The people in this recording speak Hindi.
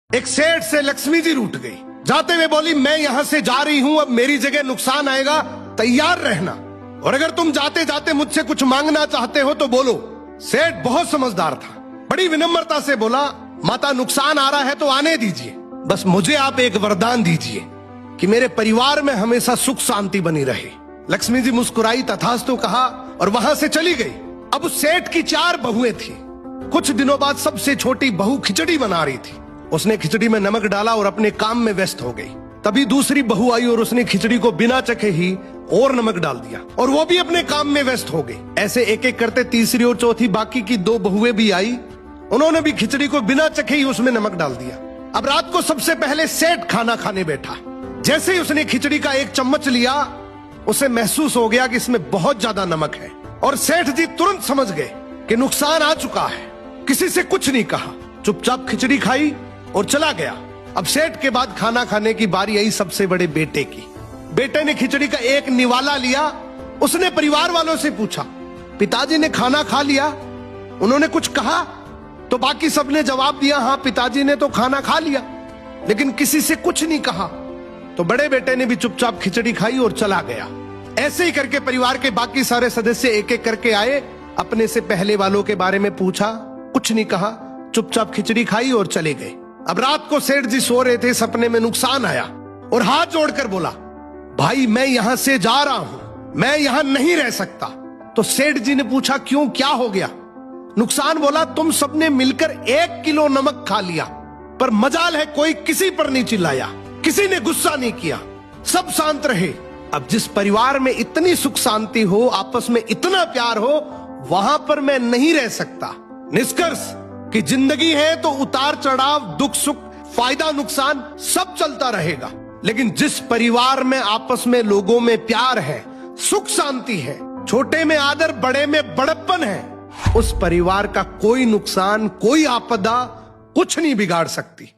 एक सेठ से लक्ष्मी जी रूठ गई। जाते हुए बोली, मैं यहां से जा रही हूं, अब मेरी जगह नुकसान आएगा, तैयार रहना, और अगर तुम जाते जाते मुझसे कुछ मांगना चाहते हो तो बोलो। सेठ बहुत समझदार था, बड़ी विनम्रता से बोला, माता नुकसान आ रहा है तो आने दीजिए, बस मुझे आप एक वरदान दीजिए कि मेरे परिवार में हमेशा सुख शांति बनी रहे। लक्ष्मी जी मुस्कुराई, तथास्तु कहा और वहां से चली गई। अब उस सेठ की 4 बहुएं थी। कुछ दिनों बाद सबसे छोटी बहू खिचड़ी बना रही थी। उसने खिचड़ी में नमक डाला और अपने काम में व्यस्त हो गई। तभी दूसरी बहू आई और उसने खिचड़ी को बिना चखे ही और नमक डाल दिया और वो भी अपने काम में व्यस्त हो गई। ऐसे एक एक करते तीसरी और चौथी बाकी की 2 बहुएं भी आई। उन्होंने भी खिचड़ी को बिना चखे ही उसमें नमक डाल दिया। अब रात को सबसे पहले सेठ खाना खाने बैठा। जैसे ही उसने खिचड़ी का एक चम्मच लिया, उसे महसूस हो गया कि इसमें बहुत ज्यादा नमक है, और सेठ जी तुरंत समझ गए कि नुकसान आ चुका है। किसी से कुछ नहीं कहा, चुपचाप खिचड़ी खाई और चला गया। अब सेठ के बाद खाना खाने की बारी आई सबसे बड़े बेटे की। बेटे ने खिचड़ी का एक निवाला लिया। उसने परिवार वालों से पूछा, पिताजी ने खाना खा लिया? उन्होंने कुछ कहा? तो बाकी सबने जवाब दिया, हाँ पिताजी ने तो खाना खा लिया, लेकिन किसी से कुछ नहीं कहा। तो बड़े बेटे ने भी चुपचाप खिचड़ी खाई और चला गया। ऐसे ही करके परिवार के बाकी सारे सदस्य एक एक करके आए। अपने से पहले वालों के बारे में पूछा, कुछ नहीं कहा, चुपचाप खिचड़ी खाई और चले गए। अब रात को सेठ जी सो रहे थे, सपने में नुकसान आया और हाथ जोड़कर बोला, भाई मैं यहां से जा रहा हूं, मैं यहां नहीं रह सकता। तो सेठ जी ने पूछा, क्यों, क्या हो गया? नुकसान बोला, तुम सबने मिलकर 1 किलो नमक खा लिया, पर मजाल है कोई किसी पर नहीं चिल्लाया, किसी ने गुस्सा नहीं किया, सब शांत रहे। अब जिस परिवार में इतनी सुख शांति हो, आपस में इतना प्यार हो, वहां पर मैं नहीं रह सकता। निष्कर्ष कि जिंदगी है तो उतार चढ़ाव, दुख सुख, फायदा नुकसान सब चलता रहेगा, लेकिन जिस परिवार में आपस में लोगों में प्यार है, सुख शांति है, छोटे में आदर, बड़े में बड़प्पन है, उस परिवार का कोई नुकसान, कोई आपदा कुछ नहीं बिगाड़ सकती।